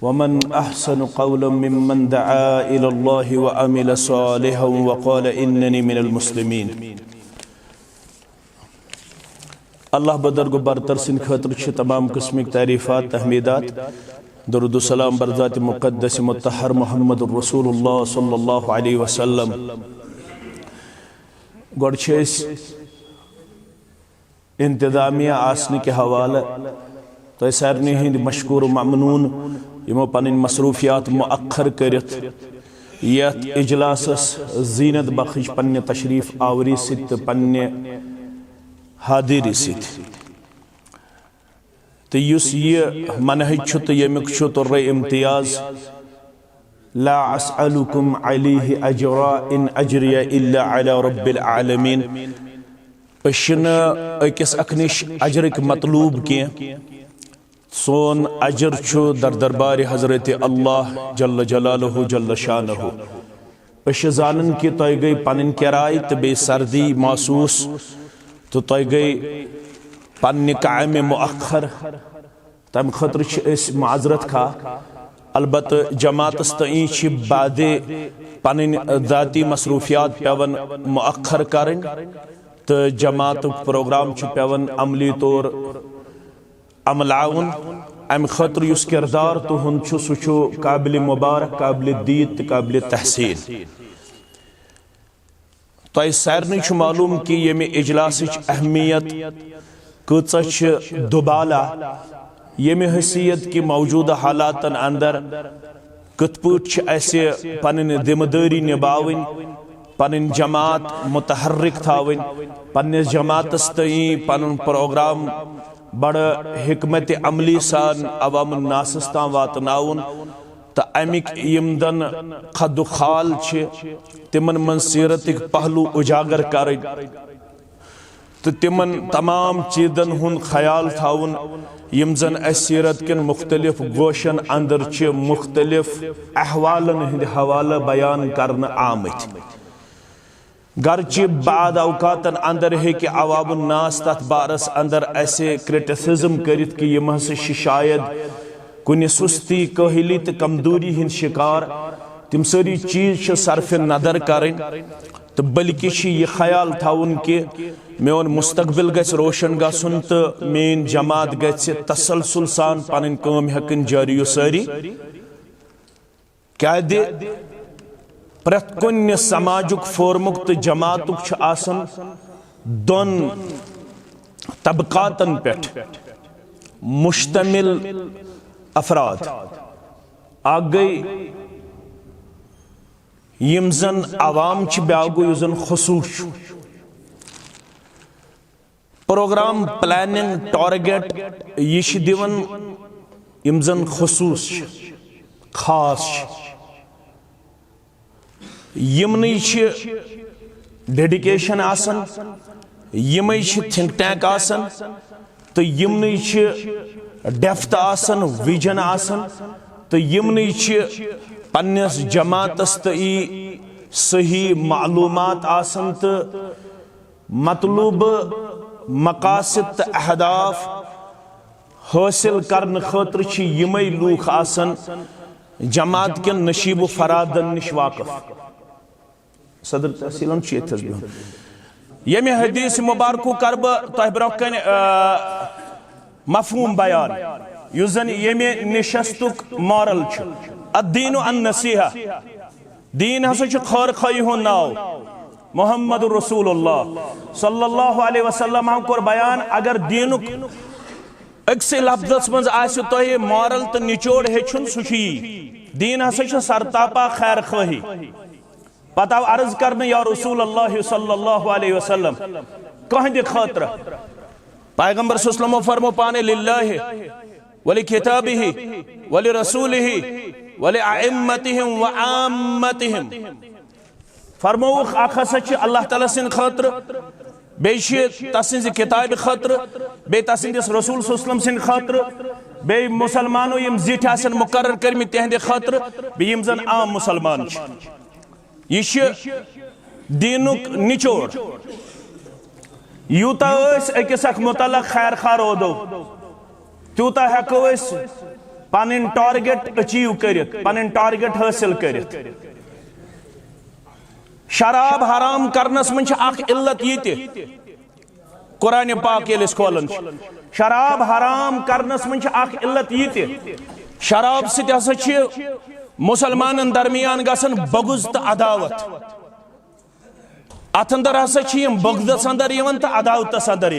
वमन अहसन क़ौलन मिम्मन दआ इलल्लाहि व अमिल सालिहन व क़ाल इन्ननी मिनल मुस्लिमीन। अल्लाह बदरगो बरतर सिंध खतर छ तमाम किस्मिक तारीफ़ात तहमीदात। दुरूद सलाम बर ज़ात मुक़द्दस मुत्तहर मुहम्मदुर रसूलुल्लाह सल्लल्लाहु अलैहि वसल्लम। गोड़ छ इंतज़ामिया आसने के हवाले तो सारनी हिंद मशकूर ममनून यमो पन मसरूफियात मुअख्खर करित यत इजलासस जीनत बख्श पन्ने तशरीफ आवरी सित पन्ने हादिरी सित तो युस ये मनहज छु तो यमिक छु तो रे इम्तियाज ला अस्अलुकुम अलैहि अजरा इन अजरिया इल्ला अला रब्बिल आलमीन। अशन अकिस अखनिश अजरक मतलूब के सोन अजर छु दर दरबार हजरत अल्लाह जल्ल जलालहु जल्ल शानहु। अश जानन कि तय गई पन किराय तो बे सर्दी महसूस तो तय गई पन्ने कायम मुअख्खर तम खतर माजरत खा। अलबत जमातस तई बादे पन दाती मसरूफियात पेवन मुअख्खर करन तो जमात प्रोग्राम पेवन अमली तौर अमलाउन। अम खतर युस किरदार तुहुन सु काबिल मुबारक काबिल दीद काबिल तहसीन। तो सारनी मालूम कि ये इजलास अहमियत कचा दुबाला ये हैसियत कि मौजूदा हालातन अंदर कत पे पन जिम्मेदारी निभावन पन जमात मुतहर्रिक थावन पन्नस जमातस तई पन प्रोग्राम बड़ हिकमत अमली सान अवाम नासस तां वातनाउन तो अमिक यम दन खद खाल तिमन मन सीरतिक पहलू उजागर कर तो तिमन तमाम चीजन हुन ख्याल थाउन यम जन सीरत किन मुख्तलिफ गोशन अंदर मुख्तलिफ अहवालन हिंद हवाला बयान करन आमत। गर्चे बाद औकातन अंदर है कि अवामुन नास तथ बारस अंदर ऐसे क्रिटिसिज्म करित कि यम हस शायद कुन सुस्ती कहली तो कमजोरी हिंद शिकार तिम सारी चीज सरफ नदर करें तो बल्कि यह ख्याल थाउन कि मेन मुस्तकबिल गस रोशन गसन तो मेन जमात गस तसलसल सान पन काम हेकन जारी सारी क्या दे प्रत कुन समाजुक फोरमुक तो जमातुक आसन दोन तबकातन पेट मुश्तमिल अफराद आ गई यम जन अवाम ब्यागो युस जन खसूस प्रोग्राम प्लानिंग टारगेट यह दिवन यम जन खसूस खास यमन डेडिकेशन आसन यम थिंक टैंक आसन तो यमन डेफ्थ आसन विजन आसन तो यमन पन्नस जमातस तो सही मालूमात आसन तो मतलूब मकासद तो अहदाफ हासिल करने खतर यमई लूख आसन जमात के नशीब फरादन निश वाकफ। सदर तहसीलन यमे हदीस मुबारक कर तह ब्रोकन मफहूम बयान युस जन यमे निशस्तुक मॉरल अद्दीन अन्नसीहा दीन हसा खैर खाई हुन नाव मुहम्मदुर रसूलुल्लाह सल्लल्लाहु अलैहि वसल्लम कोर बयान अगर दीनुक अक्से लफ्ज़स मज आसि तोहे मॉरल तो निचोड़ हेचुन सुशी दीन हसा सरतापा खैर खाही पता अर्ज करने या रसूल अल्लाह सल्लल्लाहु अलैहि वसल्लम कहंदे खातर पैगंबर सल्लल्लाहु फरमो पाने लिल्लाहि वलि किताबिही वलि रसूलिही वलि अइम्मतिहिम व आम्मतिहिम फरमो अखसा अल्लाह ताला सिन खातर बेशे तसिन किताब खातर बे तसिंदिस रसूल सल्लल्लाहु सिन खातर बे मुसलमानो यम जिठ आसन मुकर्रर करमि तेहंदे खातर बे यम जन आम मुसलमान यह दीनुक निचोड़ यूता अकिस मुतलक खैर खा रोदो त्यूता हेको पन टारगेट अचीव करित, पन टारगेट हासिल करित। शराब हराम करनस मन इल्लत ये कुरान पाक ये खोलन, शराब हराम करनस मन इल्लत ये शराब सह मुसलमान दरमियान गसन बगुज तो अदावत, अथ अंदर हसा बगदस अंदर तो अदावतस अंदर।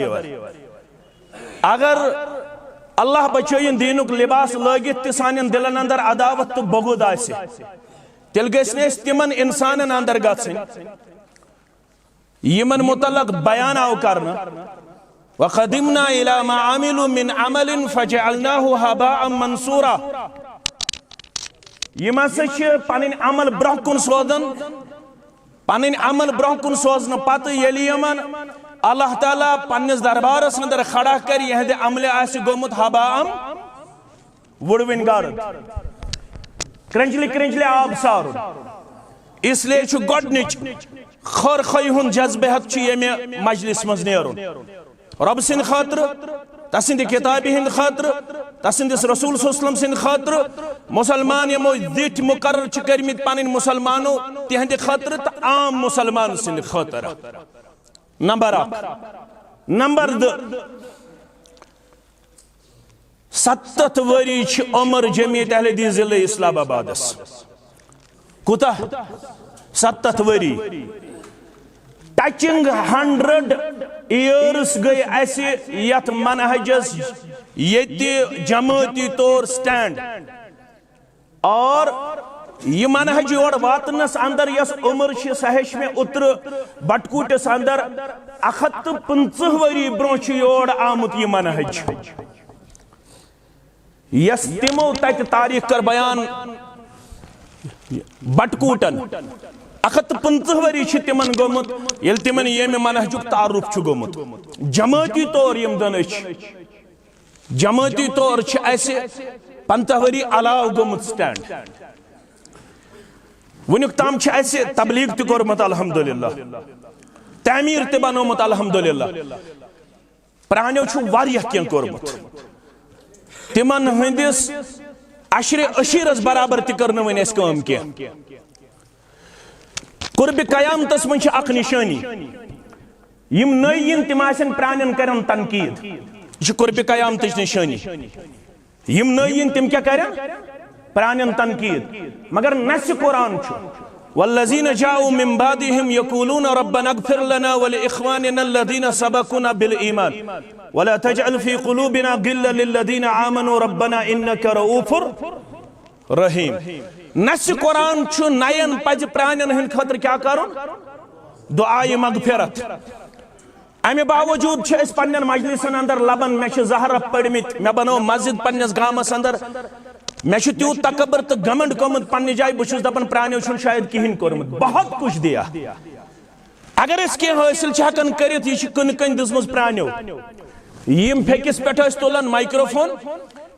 अगर अल्लाह बचोन दीनुक लिबास लगित तो सान दिलन अंदर अदावत तो बगुद आसे, तेल गस तिमन इंसान अंदर गमन मुतलक बयान आव करना, वक़दिमना इला मा अमिलू मिन अमलिन फजअलनाहु हबाअन मंसूरा। यम हसा पन अमल ब्रोह कुन सोजन, पन अमल ब्रोह कुन सोजन पत यलि यमन अल्लाह ताला पन्निस दरबारस अंदर खड़ा कर यहद अमल आसि गोमुत हबाअन वुडविन गार्ड, क्रंचलि क्रंचलि आब सारुन। इसलिए छु गोडनिच खर खय हुन जज्बहत छु यमे मजलिस मज नेरुन, रब सिंद खातिर, तसिंद किताबि हिंद खातिर, तसिंदिस रसूल सल्लल्लाहु अलैहि वसल्लम खातिर, मुसलमान यमो दिठ मुकर्रर छु करमित पन मुसलमानो तिहंद खातिर त आम मुसलमान सिंद खातिर। नंबर 1। नंबर 2, 70 वरी छु उमर जमीयत अहले हदीस जिले इस्लामाबादस। कुता 70 वरी, टचिंग 100 years गई ऐसे यथ मनहजस ये जमाती तौर स्टैंड, और यह मनहज और वातनस अंदर यस उम्र सह में उतर बटकूटस अंदर 150 वरी ब्रोह योर आमुत यह मनहज। यस तिमो तत तारीख कर बयान बटकूटन 150 वरी तिमन गोमुत ये तिमन येम मनहजुक तारुफ गोमुत। जमाती तौर यम दन जमाती तौर 50 वरी अलाव गोमुत स्टैंड। वुनुक ताम तबलीग त कोरमत अल्हम्दुलिल्लाह, तामीर त बनोमत अल्हम्दुलिल्लाह, प्राण्यो छु वारिया कें कोरमत। तिमन हंदिस अशरे अशीरस बराबर त करन वन अस काम के। कुर्ब कयामतस मन छ अक निशानी, यम नयिन तिम आसन प्राणन करन तनकीद, यह कुर्ब कयामतच निशानी। यम नयिन तिम क्या करन प्राणन तनकीद, मगर नस कुरान छु वल्लज़ीना जाऊ मिन बादिहिम यक़ूलून रब्बना अग़फ़िर लना व लिइख़वानिना अल्लज़ीना सबक़ूना बिल ईमान वला तजअल फ़ी क़ुलूबिना गिल्लन लिल्लज़ीना आमनू रब्बना इन्नका रऊफ़ुर रहीम। नस कुरान छु नयन पज प्राणन हंद खतर क्या करुन, दुआए मग़फ़िरत। अमे बावजूद छ पन्न मजलिसन अंदर लबन मे ज़हर पड़मित, मे बनो मस्जिद पन्नस गामस अंदर, मे त्यूत तकबर तो घमंड कोमुत पन्ने जाय बस दपान प्राण्यो छुन शायद कहीं कोरमुत, बहुत कुछ दिया। अगर अस कह हासिल हकन करित यह कन कन दिसमज प्राण्यो। यम फेकिस पे तुलान माइक्रोफोन,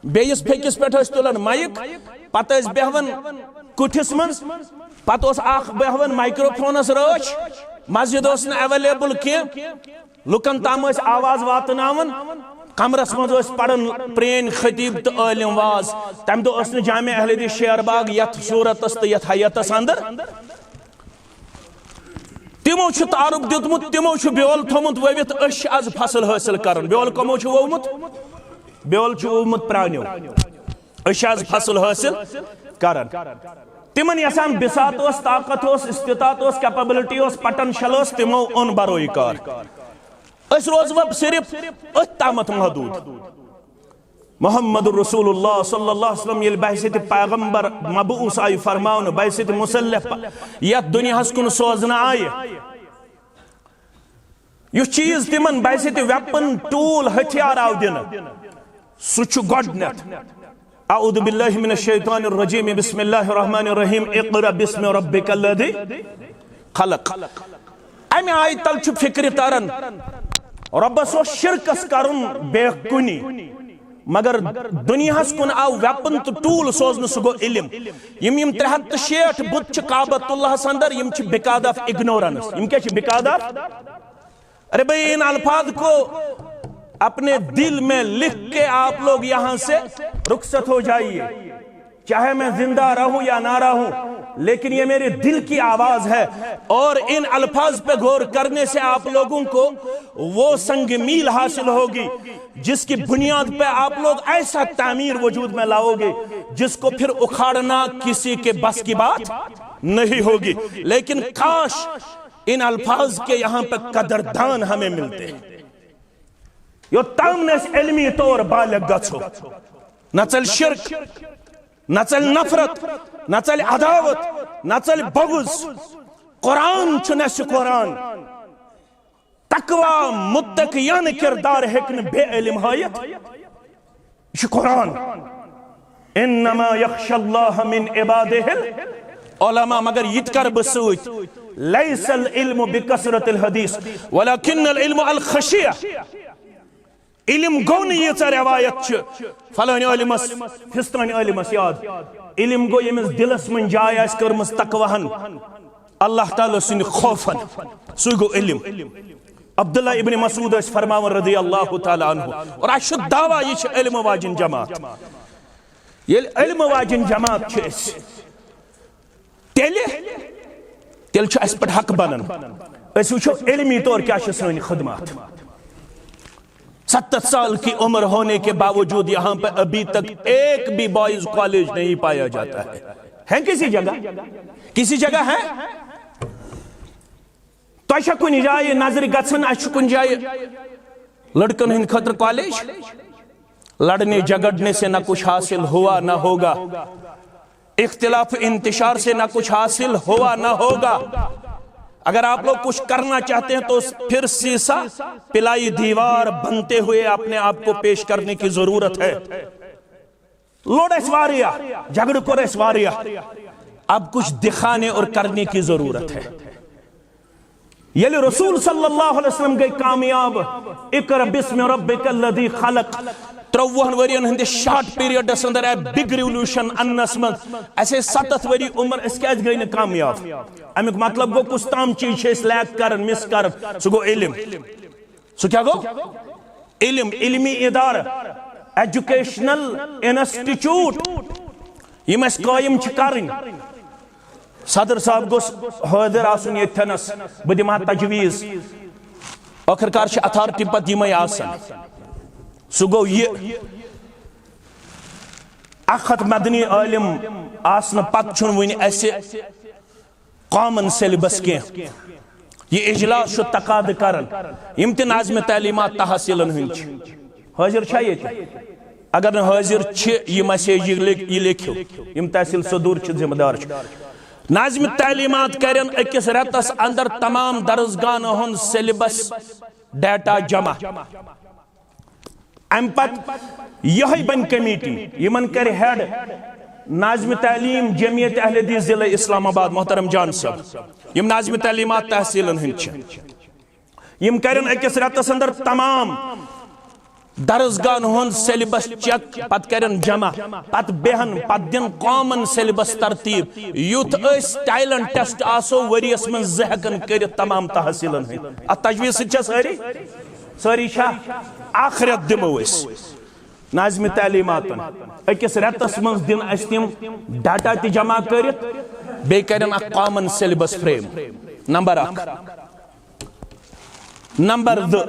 बेस फेकिस पे तुलान माइक, पत बेहवन कुठिस मज, पत बेहवन माइक्रोफोनस रच, मस्जिद एवेलेबल कह, लुकन ताम आवाज वातनावन, कमरस मज पढ़न प्रेन खतीब तो आलिम वाज। तम दो जामे अहले हदीस शेरबाग यथ सूरतस तो यथ हयतस अंदर तिमो तारुफ दितमुत, तिमो बेल थोमुत ववित अश आज फसल हासिल करन। बेल कमो वोमुत, बेल वोमुत प्राण्यो, अश आज फसल हासिल करन। तिमन यसान बिसात ओस, ताकत ओस, इस्तितात ओस, कैपेबिलिटी ओस, पोटेंशियल ओस, तिमो ओन बरोई कार। अस रोज वब सिर्फ अतामत महदूद। मोहम्मद रसूलुल्लाह सल्लल्लाहु अलैहि वसल्लम ये बहसियत पैगंबर मबऊस आय फरमाउन, बहसियत मुसल्लफ यत दुनियास कुन सोजना आय, यु चीज तिमन बहसियत वेपन टूल हथियार आव दिन, सुच गोडनेथ अऊदु बिल्लाहि मिनश शैतानिर रजीम बिस्मिल्लाहिर रहमानिर रहीम इक़रा बिस्मि रब्बिकल्लज़ी खलक। अमे आय तल छु फिक्र तरन रब्बस शिरकस करुन बेकुनी, मगर दुनियास कुन आव वेपन तो टूल सोजन सह गो इल्म। यम 360 बुत काबतुल्लाह अंदर, यम बिकाद ऑफ इग्नोरेंस। यम क्या बिकाद ऑफ, अरे भाई इन अल्फाज को अपने दिल में लिख के आप लोग यहां से रुखसत हो जाइए। चाहे मैं जिंदा रहूं या ना रहूं, लेकिन ये मेरे दिल की आवाज है। और इन अल्फाज पे गौर करने से आप लोगों को वो संगमील हासिल होगी जिसकी बुनियाद पे आप लोग ऐसा तामीर वजूद में लाओगे जिसको फिर उखाड़ना किसी के बस की बात नहीं होगी। लेकिन काश इन अल्फाज के यहां पे कदरदान हमें मिलते हैं। यो तामनेस इल्मी तौर बालिग गछो, न चल शिर्क, न चल नफरत, न चल अदावत, न चल बगुज। कुरान चुनस कुरान तकवा मुत्तकियान किरदार हेकन बे इल्म हायत यह कुरान। इन्नमा यख्शल्लाह मिन इबादिहिल उलमा। मगर यित कर बसूत लैसल इल्मु बिकसरतिल हदीस वलाकिन्नल इल्मु अल खशिया। इल्म गो न यीचा रवायत फलान इल्मस फिस्तान इल्मस याद। इल्म गो यमिस दिलस मन जाय आस करमस तकवाहन अल्लाह ताला सुन खौफन, सु गो इल्म। अब्दुल्लाह इब्न मसूद फरमावन रज़ी अल्लाह ताला अन्हु। और अश दावा यह इल्म वाजिन जमात। ये इल्म वाजिन जमात तेल अस पे हक बनन। वो इल्मी तौर क्या सन खदमात। 70 साल की उम्र होने के बावजूद यहाँ पे अभी तक एक भी बॉयज कॉलेज नहीं पाया जाता है किसी जगह है। तो कुन जाए नजर गन कुन जाए लड़कन हिंद खतर कॉलेज। लड़ने झगड़ने से ना कुछ हासिल हुआ ना होगा, इख्तिलाफ इंतशार से ना कुछ हासिल हुआ ना होगा। अगर आप लोग कुछ करना चाहते हैं तो फिर सीसा पिलाई दीवार बनते हुए अपने आप को पेश करने की जरूरत है। लोड ऐश्वर्या झगड़ को ऐश्वर्या, अब कुछ दिखाने और करने की जरूरत है। ये रसूल सल्लल्लाहु अलैहि वसल्लम गए कामयाब। इक़रा बिस्मि रब्बिकल लज़ी खलक़ 53 वरियन हंदे शॉर्ट पीरियडस अंदर आय बिग रिवोल्यूशन अन्नस मं। ऐसे 70 वरी उम्र अस क्या गई न कामयाब। अमुक मतलब गो कुछ ताम चीज लैक कर मिस कर, सो गो इल्म। सो क्या गो इल्म, इल्मी इदारा, एजुकेशनल इंस्टीट्यूट यम अस कायम करन। सदर साहब गोस हाजिर आसन यथनस, बह दिमा तजवीज। आखिरकार अथॉरिटी पत यमे आसन। सो गो ये अखत मदनी आलिम आसन पत छुन वन ऐसे कॉमन सिलेबस के ये इजलास तकाद करन यम त नाज़िम तालीमात तहसीलन हंद हाजिर छा ये। अगर न हाजिर ये मैसेज ये लिखो यम तहसील सदूर जिम्मेदार। नाज़िम तालीमात करन अकिस रेतस अंदर तमाम दरसगान हुंद सिलेबस डाटा जमा। अम पत यही बन कमेटी यमन कर हेड नाज़िम तालीम जमियत अहले हदीस जिला इस्लामाबाद मोहतरम जान साहब। यम नाज़िम तालीमात तहसीलन हंद यम करन अकिस रेतस अंदर तमाम दरसगान हुंद सिलेबस चेक, पत करन जमा, पत बेहन, पत दिन कॉमन सिलेबस तरतीब। युथ टैलेंट टेस्ट आसो वरियस में जहकन कर तमाम तहसीलन हंद। अत तजवीज़ से सारी सारी आखिरत दिमो नाज़िम तालीमातन अकिस रेतस मं दिन अस तिम डाटा ति जमा कर बे करन common syllabus frame. Number 1। Number 2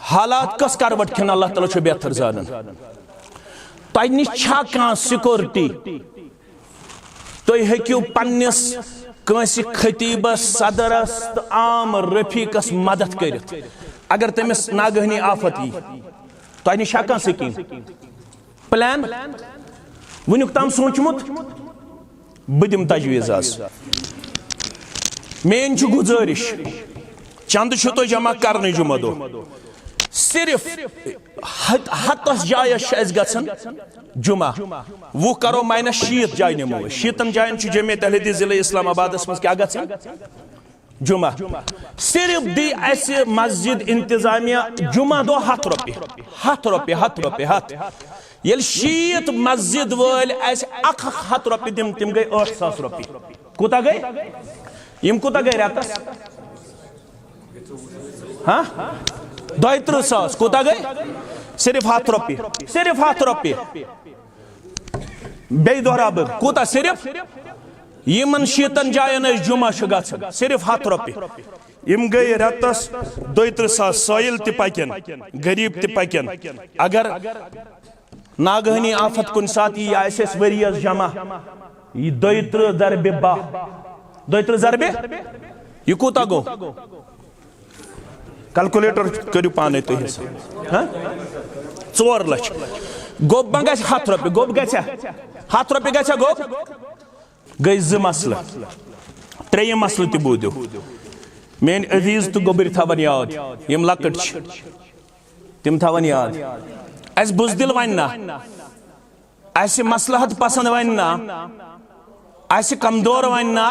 हालात कस करवट खन अल्लाह ताला छ बेहतर जानन। तय निश छा कहां सिक्योरिटी तुम हेकियो पन्निस कंसी खतीबस सदरस तो आम रफीकस मदद करित अगर तमिस नागहनी आफत यी तुम निश कहां स्कीम प्लान वनुक तम सोचमुत बह दिम तजवीज़ आज। मेन गुजारिश चंद तुम जमा कर जुमा दो सिर्फ हतस जायस गन जुमा वो करो -60 जाय नमो 60 जायन जमियत अहले हदीस जिला इस्लामाबाद मज क्या गन जुमा। सिर्फ दी अस मस्जिद इंतजामिया जुमा दो 100 रुपये ये 60 मस्जिद वल 100 रुपये दिम तिम गई 8,000 रुपये। कूता गई यम कूता गई रेतस हाँ 32 सास कोता गई सिर्फ 100 रुपये सिर्फ 100 रुपये बे दोहरा बह कोता सिर्फ यमन शीतन जायन जुमा गन सिर्फ 100 रुपये यम गई रतस 32 सास सोयल त पकन गरीब त पकन अगर नागहनी आफत कुन सात यह वरियस जमा यह 32 ज़रबे 32 ज़रबे यह कोता गो कैलकुलेटर करू पाने तो हिसाब 4 लाख गोब मा गस 100 रुपये गोब गसा 100 रुपये गसा गोब गई 2 मसल 3 मसल त बूदियो मेन अजीज तो गोबर थवन याद यम लकट तिम थवन याद अस बुजदिल वन्ना अस मसलहत पसंद वन्ना अस कमजोर वन्ना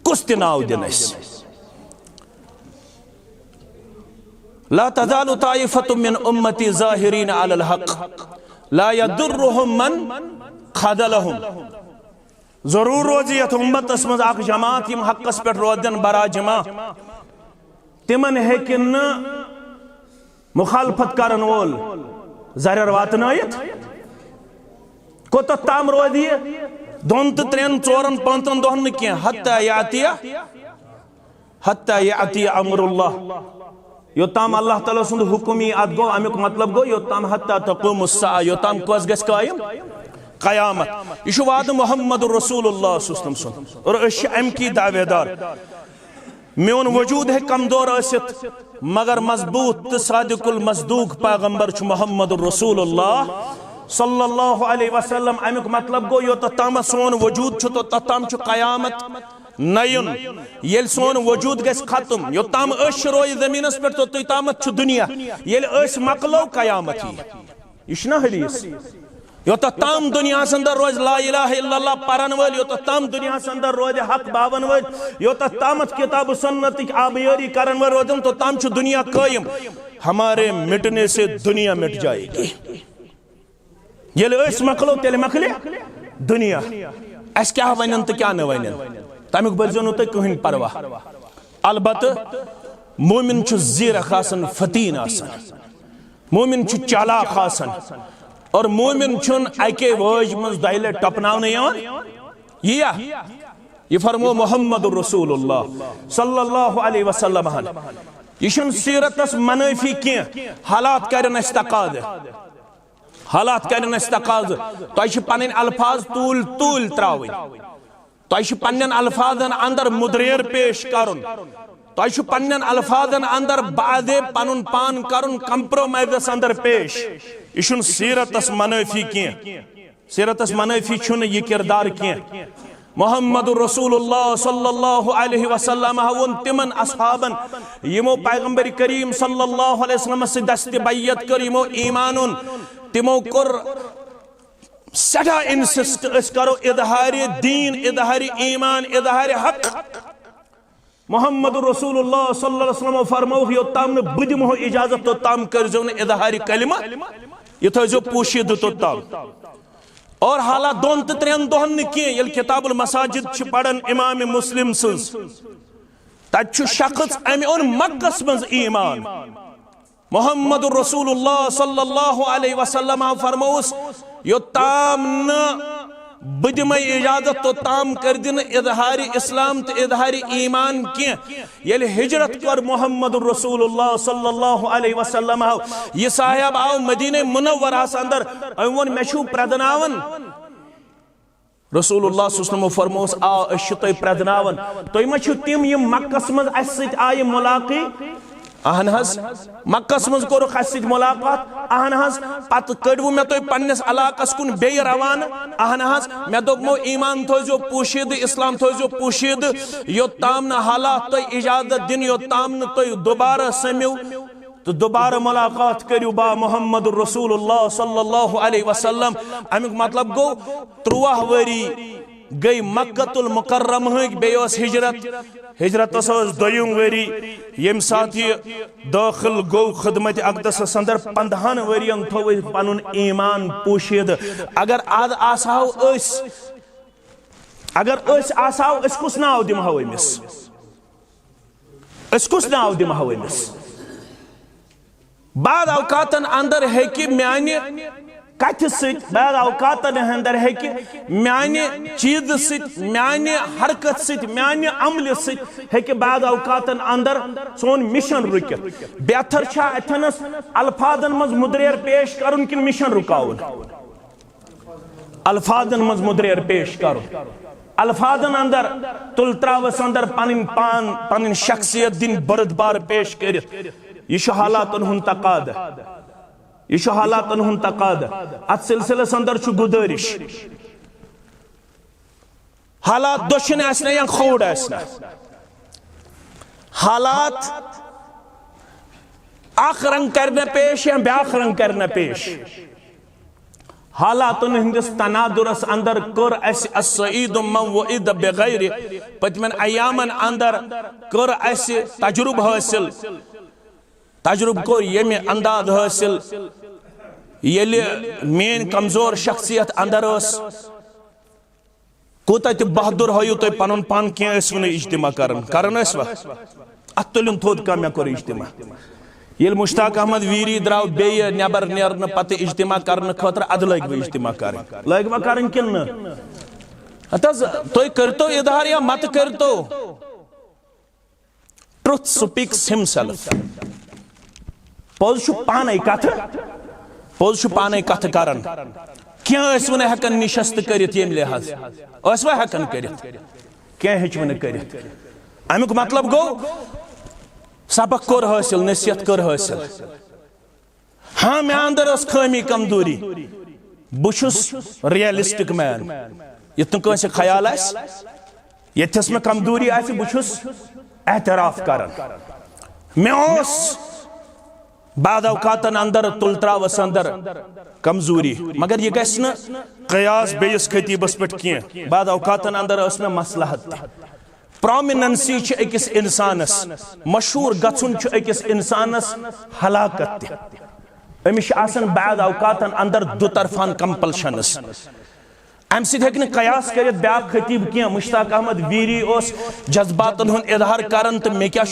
कुछ त नाव दिन ला तज़ालु ताइफ़तुम मिन उम्मती ज़ाहिरीन अलल हक़ ला यदुर्रुहुम मन ख़ज़लहुम जरूर रोजी यथ उम्मतस मज अख जमात यम हक़स पे रोदन बरा जमा तिमन हेकिन मुखालफत करन वोल जरर वातनायत कोत ताम रोदी 2 3 4 5 दोहन के हत्ता यातिया अमरुल्लाह योताम अल्लाह ताला सुंद हुक्मी अद गो अमुक मतलब गो योताम हत्ता तक़ूमुस सा योताम कस गस कायम क़यामत यह वाद मोहम्मद रसूलुल्लाह सुन और अम की दावेदार मेन वजूद है कमजोर आसित मगर मजबूत तो सादिकुल मसदूक पैगंबर मोहम्मद रसूलुल्लाह सल्लल्लाहु अलैहि वसल्लम अमुक मतलब गो यो तम सोन वजूद तो तम क़यामत नयन ये सोन वजूद गस खत्म योताम रोज जमीनस पे तो तमत दुनिया ये मकलो क़यामत यह हदीस योत तम दुनिया अंदर रोज ला इलाहा इल्लल्लाह परन वल योत तम दुनिया अंदर रोज हक बावन वल योत तमत किताब सुन्नत आबियारी करन वल रोजन तो तम दुनिया कायम हमारे मिटने से दुनिया मिट जाएगी ये मकलो तेल मकले दुनिया अस क्या वन तो क्या न वन तमुक बरजो नो तुम कहीं परवाह अलबत् मोमिन जीरख आसन फतीन आसन मोमिन चालाक आसन और मोमिन अके वज मज दहले टपनावन यह फरमो मोहम्मद रसूलुल्लाह सल्लल्लाहु अलैहि वसल्लम यह सीरतस मनफी कह हालात करन तकाद हालात करन तकाद तुम पन अल्फाज तूल तूल त्रावन तुम पन्न अल्फाजन अंदर मुदरेर पेश करुन तुम पन्न अल्फाजन अंदर बादे पनुन पान करुन कंप्रोमाइजस अंदर पेश यह सीरतस मनफी कह सीरतस मनफी यह किरदार कह मोहम्मद रसूलुल्लाह सल्लल्लाहु अलैहि वसल्लम वोन तिमन असहाबन यमो पैगंबर करीम सल्लल्लाहु अलैहि वसल्लम से दस्त बैयत कर यमो ईमानुन तिमो कर सदा इंसिस्ट करो इजहार दीन इजहार ईमान इजहार हक मोहम्मद रसूलुल्लाह सल्लल्लाहु अलैहि वसल्लम फरमो यो तम बु दिमो इजाजत तो तम करजो न इजहार कलिमा यह थो पोशीद तो तम और हाला 2 3 दोहन कह किताबुल मसाजिद पढ़न इमाम मुस्लिम सज तत शख्स अम ओन मक्कस मज ईमान मोहम्मद रसूलुल्लाह सल्लल्लाहु अलैहि वसल्लम फरमोस यो ताम न बदम इजाजत तो ताम कर दिन इजहार इस्लाम तो इजहार ईमान कह हिजरत कर मोहम्मद रसूलुल्लाह सल्लल्लाहु अलैहि वसल्लम यह साहब आव मदीने मुनव्वरस अंदर वो मे प्रदनावन रसूलुल्लाह सल्लल्लाहु फरमोस आ प्रदनावन तुम मा तिम यम मक्कस मज अस आय मुलाकी अहन मक्कस मज कोर मुलाकात अहन पत कड़व मे तुम पन्नस इलाकस कुन बे रवान अहन मे दोपमो ईमान थो पोशीद इस्लाम थो पोशीद योताम न हालात तुम इजाजत दिन योताम न तुम दोबारा समियो तो दोबारा मुलाकात करू बा मोहम्मद रसूलुल्लाह सल्लल्लाहु अलैहि वसल्लम अमुक मतलब गो 13 वरी गई मक्कतुल मुकर्रम बेस हिजरत हिजरतस दोयम वरी यम साथ दाखिल गो खिदमत अक़दस अंदर 15 वरियन थो पन ईमान पोशीद अगर आज आसाव अगर आसाव कुस नाव दिमहो अमिस कुस नाव दिमो अमिस बाद औकातन अंदर है कि म्याने कथ बाद औकातन अंदर है कि म्याने चीज म्याने हरकत म्याने अमल है कि बाद औकातन अंदर सोन मिशन रुकित बेहतर अथनस अल्फाजन मज मुद्रेर पेश करुन कि मिशन रुकाउन अल्फाजन मज मुद्रेर पेश करुन अल्फाजन अंदर तुल त्रावस अंदर पन शख्सियत दिन बर्दबार पेश कर यह हालातन हुन तकाद यह हालातन हुन तकाद अत सिलसिलस अंदर गुजारिश हालात दोशन आसना या खोड़ आसना हालात अख रंग करना पेश या ब्याख रंग करना पेश हालातन हंदिस तनादुरस अंदर कर असईद मन वईद बगैर पतमन अयामन अंदर कर अस तजुर्ब हासिल तजुर्ब को ये अंदाज हासिल ये मेन कमजोर शख्सियत अंदर कोत बहादुर हो तुम पन पान क्या इज्तिमा कर अत तुलिन थोद क्या मे कोर इज्तिमा ये मुश्ताक अहमद वीरी द्राव बे नबर नेरन पत इज्तिमा करने खतर अद लग वो इज्तिमा कर किन तुम करतो इजहार या मत करतो ट्रुथ स्पीक्स हिमसेल्फ पोज पान पोज पान कथ कर क्या वन हेकन निशस्त कर लिहाज हेकन कर क्या हेचन कर अमुक मतलब गो सबक कोर हासिल नसीहत कर हासिल हाँ मे अंदर खामी कमजोरी बहुस रियलिस्टिक मैन युत कंस ख्याल यस मे कमजोरी बहुस एतराफ कर मे बाद औकातन अंदर तुल त्रावस अंदर कमजोरी मगर यह गि कयास बेस खतीबस पे कह बाद औकातन अंदर मे मसलहत प्रोमिनेंसी अकिस इंसानस मशहूर गचुन अकिस इंसानस हलाकत अमिस बाद औकातन अंदर दुतरफान कंपल्शनस अम सह कयास कर ब्या खतीब क्या मुश्ताक अहमद वीरी जज्बातन हुन इजहार करन तो मे क्या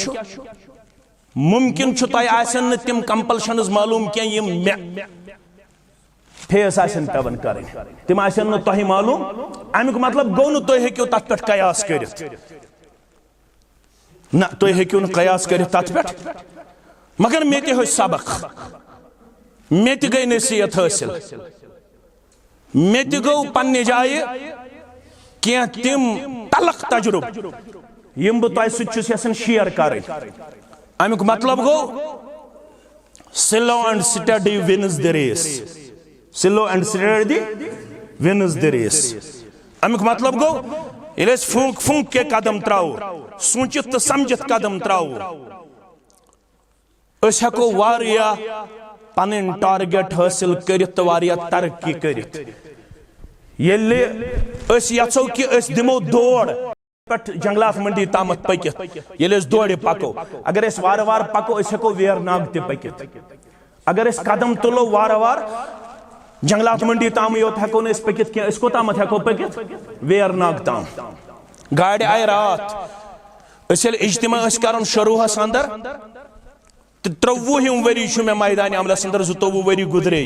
मुमकिन तुम तिम कंपल्शनस मालूम क्या फेस पेवन कर तिम तुम मालूम अमुक मतलब गो नु तुम हेकु तथ पे कयास कर ना तुम हेकु कयास कर तथ पे मगर मे ते सबक मे ते गई नसीहत हासिल मे ते गो पन्ने जाए क्या तिम तलख तजुर्ब यम बह तुम शेयर कर अमुक मतलब go slow and steady wins the race slow and steady wins the race अमुक मतलब गो ये फूंक फूंक के कदम त्राव सोचित तो समझित कदम त्राव हेको वारिया पन टारगेट हासिल कर तरक्की कर यचो कि दिमो दौड़ जंगलात मंडी तामत पकित ये दौड़ पको अगर वार वार पको हेको वेरनाग ते पकित अगर कदम तुलो वार वार जंगलात मंडी ताम योत हेको न पकित क्या कोतामत हेको पकित वेरनाग ताम गाड़ आय रात इज्तिमा कर शरूहस अंदर 23 वरी मे मैदान अमलस अंदर 22 वरी गुजरे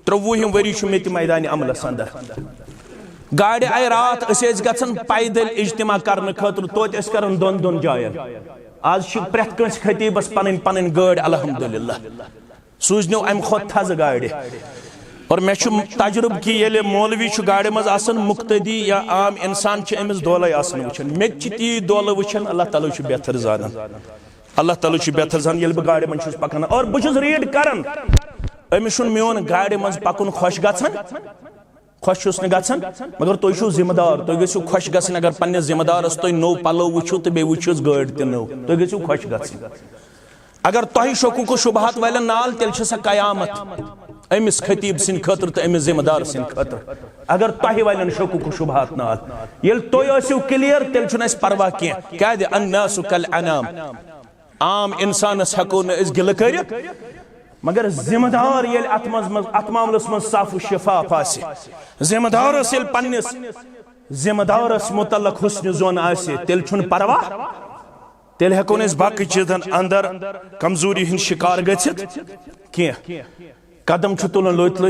23 वरी मे मैदान अमलस अंदर गाड़ आय रात गन पैदल इज्तिमा करने खतर तोत कर दोन जायन आज प्रेथ कंस खतीबस पन पन गाड़ अल्हम्दुलिल्लाह सूजनो अम खुद थज गाड़ और मे तजुर्ब कि ये मौलवी गाड़ मज मुक्तदी या आम इंसान अमिस दोल वुचन मे ती दोल वुचन अल्लाह ताला बेहतर जान अल्लाह ताला बेहतर जान ये गाड़ मज पकान और बहुत रीड कर अमिस मोन गाड़ मज पकुन खुश गन खुश न गन मगर तुम जिम्मेदार तुम गो खुश गन अगर पन्ने जिम्मेदारस तुम नो पलो वो तो बे वुचुस गाड़ तो नो तुम गो खुश गन अगर तुम शोकु शुबहत वाले नाल तेल सह कयामत अमिस खतीब सिंद खतर तो अमिस जिम्मेदार सिंद खतर अगर तुम वाले शोकु शुबहत नाल ये तुम क्लियर तेल परवा क्या अन्नासु कल अनाम आम इंसानस हेको न गिल कर मगर जिम्मेदार ये अत मामलस मज साफ शफाफ जिम्मेदारस ये पन्निस जिम्मेदारस मुतल्लक हुस्न जोन तेल परवाह तेल हेको न बाकी चीजन अंदर कमजोरी हिंद शिकार गथित कह कदम तुलन लोत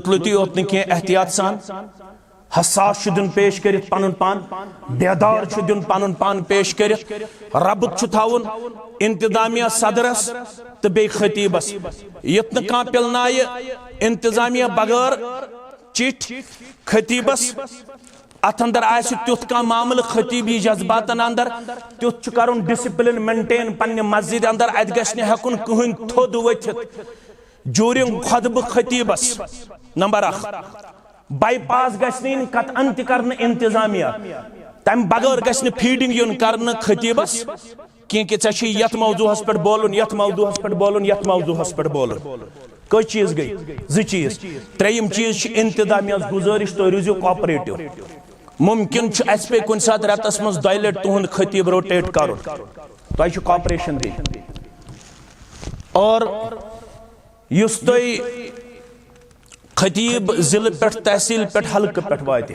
लोती योत न एहतियात सान हसास दिन पेश कर पन पान बेदार दिन पन पान पेश कर रबत थवन इंतजामिया सदरस तो बे खतीबस युत न पिलनाय इंतजामिया बगैर चिठ खतीबस अत अंदर तुथ मामल खतीबी जज्बातन अंदर तुथ कर डिसिप्लिन मेंटेन पन्ने मस्जिद अंदर अत हेकुन कहन थोद वथित जूरिंग खुतब खतीबस नंबर 1 बाईपास गन कतन कर इंतजामिया तम बगैर गन फीडिंग यून कर खतीबस क्योंकि ये मौजूहस पे बोलन ये मौजूहस पे बोलन ये मौजूहस पे बोलन कई चीज गई 2 चीज 3 चीज इंतजामिया गुजारिश तो रूजू कोऑपरेटिव मुमकिन पे कुन सात रतस मज 2 लट तुहद खतीब रोटेट कर कोऑपरेशन दी और युस तुई खतीब जिले पे तहसील पे हल्के पे वात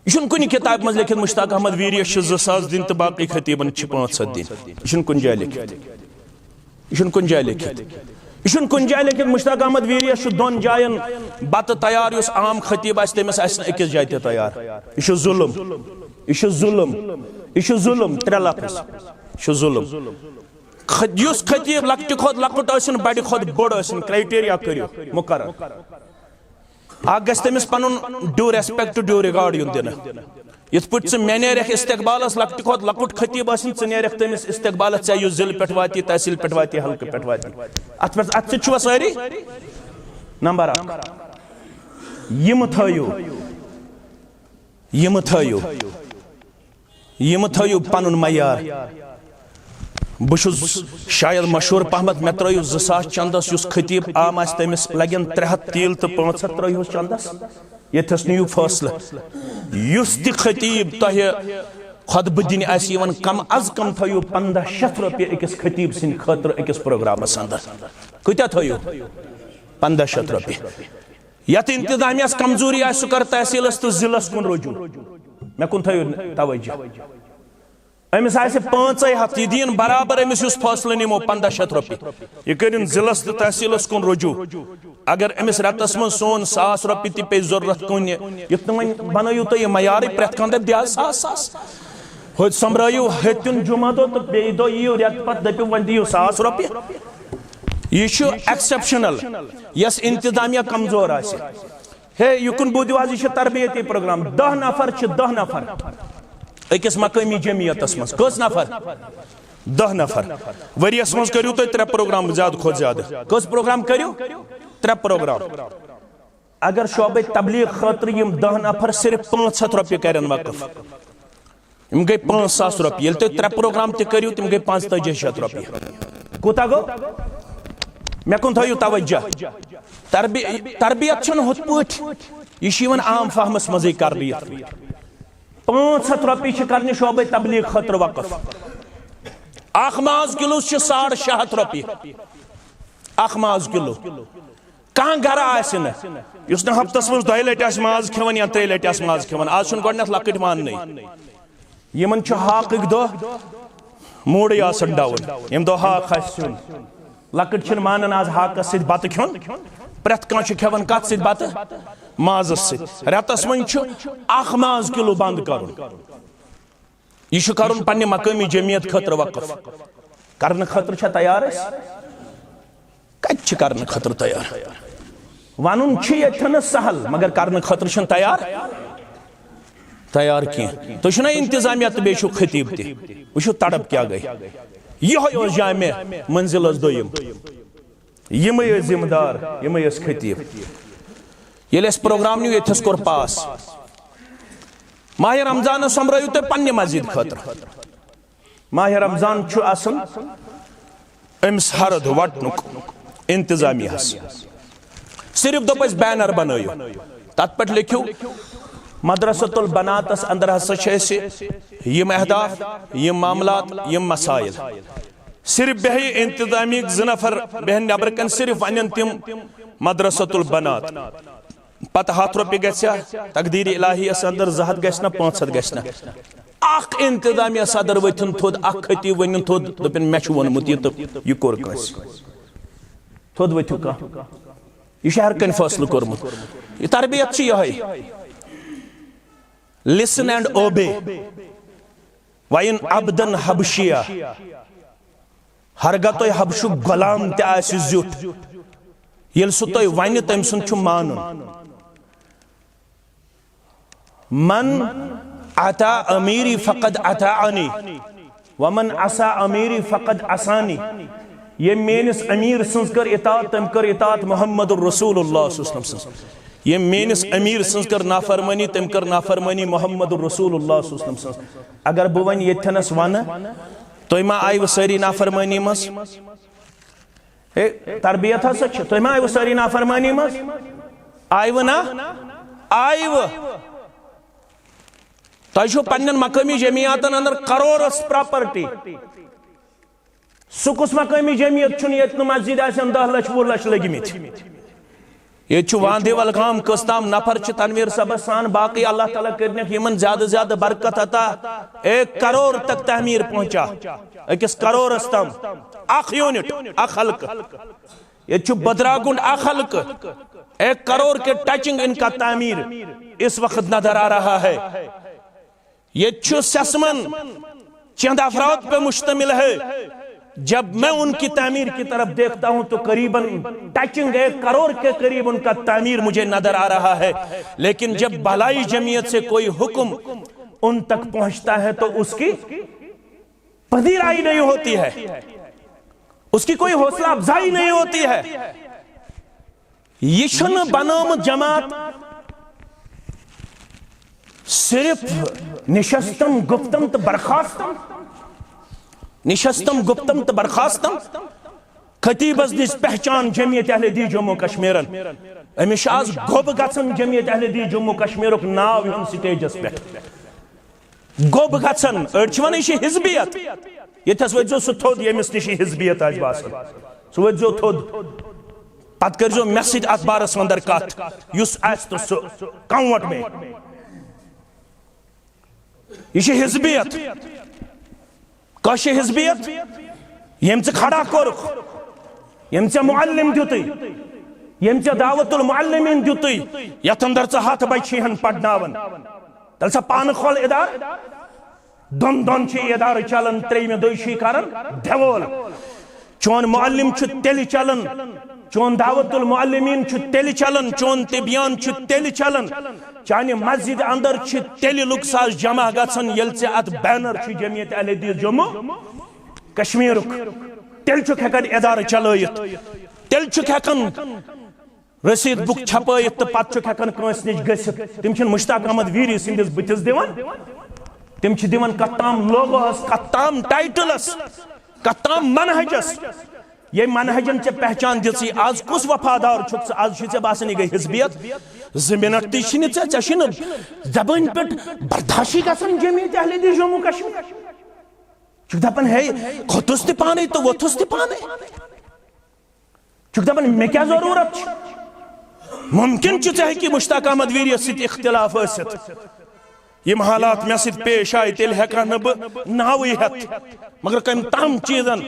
यह कुन किताब मज लिखित मुश्ताक अहमद वीर 2000 दिन तो बाकी खतीबन 500 दिन यह कुन जाय लिखित यह कुन जाय लिखित यह कुन जाय लिखित मुश्ताक अहमद वीर 2 जायन बत तैयार उस आम खतीब तमिस अकिस जाय तैयार यह जुल्म यह जुल्म यह जुल्म 3 लफ्ज यह जुल्म युस खतीब लकट खोद लकट बड़ खोद बोड़ क्राइटेरिया करियो मुकर्रर गस तमिस पन ड्यू रेस्पेक्ट ड्यू रिगार्ड यून दिन यथ पे मे नेरख इस्तकबालस लकट खोद लकुट खतीब नेरख तमिस इस्तकबालस युस जिले पे वाति तहसील पे वाति हल्के पे वाति अत सारी नंबर 1 यम थयो पन मयार बहुस शायद मशहूर पहमत मे त्रो 2000 चंदस उस खतीब आम तमिस लगन 300 तेल तो 500 त्रो चंदस यथस नीयू फैसला युस ति खतीब तह खुतब दिन कम अज कम थयो 1500 रुपये अकिस खतीब सिंद खतर अकिस प्रोग्रामस अंदर कत्या थयो 1500 रुपये यत इंतजामिया कमजोरी सह कर तहसीलस तो जिलस कुन रुजू मे कुन थयो तवज्जो अमिस 5 हथ यह दिन बराबर अमिस फैसला निमो 1500 रुपये यह कर जिलस तो तहसीलस कुन रुजू अगर अमिस रतस मज सोन 1000 रुपये तह पे जरूरत कुन युत बनू तुम मयार प्रेत खंद दिया 100 हो संभ्रायू हत्युन जुमा दो तो बे दो यू रेत पत दपू वन दियो 100 रुपये यह एक्सेप्शनल यस इंतजामिया कमजोर हे युकुन बूदियो आज यह तरबियती प्रोग्राम 10 नफर 10 नफर अकिस मकामी जमीयतस मज कस नफर 10 नफर वरियस मज करू तुम 3 प्रोग्राम ज्यादा खुद ज्यादा कस प्रोग्राम करू 3 प्रोग्राम अगर शोबे तबलीग खतर 10 नफर सिर्फ 500 रुपये करन वक्फ यम गई 5000 रुपये ये 3 प्रोग्राम तू तम गई 5,500 रुपये कूता गो मे कुन थो तवज्जो तरबियत हुत पे यह आम फहमस मज तरबियत 500 रुपये कर शोबे तबलीग खतर वक्फ अख माज किलो 650 रुपये अख माज किलो कह गर आस हफ्तस मज 2 लट माज खेवन या 3 लट माज खेवन आज गोडनथ लकट मान यमन हाक दह मूड डाउन यम दह हाक आन लकट मानन आज हाकस सत बत खेन प्रेत कह खेवन कत सत बत माजस सत रतस मन माज किलो बंद कर यह कर पन्ने मकामी जमीयत खतर वक्फ करने खतर तैयार कत करने खतर तैयार वन सहल मगर करने खतर तैयार कह तो इंतजामिया तो बे खतीब तु तड़प क्या गई यह जामे मंजिल दोयम यम जिम्मेदार यम खतीब ये प्रोग्राम नी ये कोर पास माह रमजान संभ्रायू तुम पन्ने मस्जिद खतर माह रमजान अमिस हरद वटनुक इंतजामिया सिर्फ दोपस बैनर बनायो तथ पे लिखियो मदरसतुल बनातस अंदर हसा यम अहदाफ यम मामलात यम मसाइल सिर्फ बेह इंतजामी 2 नफर बेहन नबर कन सिर्फ वन तम मदरसतुल बनात पत 100 रुपये गया तकदीर इलाही अंदर 200 गना 500 गना अख इंतजामिया सदर वथिन थोद अख खती वन थोद दपन मे वोनमुत यह तो यह कोर कस थोद वथु कह यह हर कन फैसलो कोरमुत यह तरबियत यह लिसन एंड ओबे वाइन अब्दन हबशिया हरगा तो हबशु गुलाम तुट ये तुह वन तम सुन मान मन अता अमीरी फ़क़द अताअनी वमन असा अमीरी फ़क़द असानी ये मेनिस अमीर सन्स कर इताअत तम कर इताअत मुहम्मदुर रसूलुल्लाह सल्लल्लाहु अलैहि वसल्लम ये मेनिस अमीर सन्स कर नाफरमानी तम कर नाफरमानी मुहम्मदुर रसूलुल्लाह सल्लल्लाहु अलैहि वसल्लम अगर बह वन यथनस वन तुम मा आयव सारी नाफरमानी मस तरबियत हसा तुम मा आयव सारी नाफरमानी मस आयव ना आयव तुम पन्न मकामी जमियातन अंदर करोड़स प्रॉपर्टी सुकुस मकामी जमियत ये मस्जिद 10 लाख 20 लाख लगिमित ये वांदे वलगाम कस्ताम नफर तनवीर सब सान बाकी अल्लाह ताला करने ज्यादा ज्यादा बरकत अता 1 करोड़ तक तहमीर पहुंचा 1 करोड़ तम अख यूनिट अख हल्क ये बदरागुंड अख हल्क 1 करोड़ के टचिंग इनका तामीर इस वक्त नजर आ रहा है। ये ससमन चंद अफराद पे मुश्तमिल है। जब मैं उनकी तामीर की तरफ देखता हूं तो करीबन टचिंग 1 करोड़ के करीब उनका तामीर मुझे नजर आ रहा है। लेकिन जब भलाई जमीयत से कोई हुक्म उन तक पहुंचता है तो उसकी पजीराई नहीं होती है, उसकी कोई हौसला अफजाई नहीं होती है। यह बनाम जमात सिर्फ निशस्तम गुप्तम तो बर्खास्तम निशस्तम गुप्तम तो बर्खास्तम खतीबस दिस पहचान जमियत अहले दी जम्मू कश्मीरन अमिश आज गोब गसन जमियत अहले दी जम्मू कश्मीर नाव हम स्टेजस पे गोब गसन अड़चवन हिजबियत यथस वजो सह थोद यमिस निश हिजबियत आज बासन सह वजो थोद पत करजो मे सत अत बारस अंदर कत युस आस तो सह कौट में यह हिजबियत कश हिजबियत यम खड़ा कोर यम मुअल्लिम दुत यम दावतुल मुअल्लिमीन दुत यथ अंदर च हथ बचन पढ़नावन तल सा पान खोल इदार दोन दोन इदार चलन त्रेम दोशी करन देवोल चोन मुअल्लिम तेल चलन चोन दावतुल मुअल्लिमीन तेल चलन चोन तिबियान तेल चलन चाने मस्जिद अंदर तेल लुक साज जमा गसन यल से अत बैनर जमियत अहले हदीस जम्मू कश्मीर तेल हेकन इदार चलयित तेल हेकन रसीद बुक छपयित तो पत हेकन कंस निश गसित तिम मुश्ताक अहमद वीरी सिंदिस बुथिस दिवन तिम दिवन कत्ताम लोगोस कत्ताम टाइटलस कत्ताम मनहजस ये मनहजन चे पहचान दिसी आज कुस वफादार छुक आज छे बासन गई हिजबियत 2 मिनट तिछन चशन जबान पे बर्दाश्त गसन जमियत अहले हदीस जम्मू कश्मीर चुक दपन है खोतुस त पाने तो वोथुस त पाने चुक दपन मे क्या जरूरत मुमकिन चाहे कि मुश्ताक अहमद वीरी सत इख्तिलाफ आसित यम हालात मे सत पेश आय तेल हेका न बह नाव हेत मगर कम तम चीजन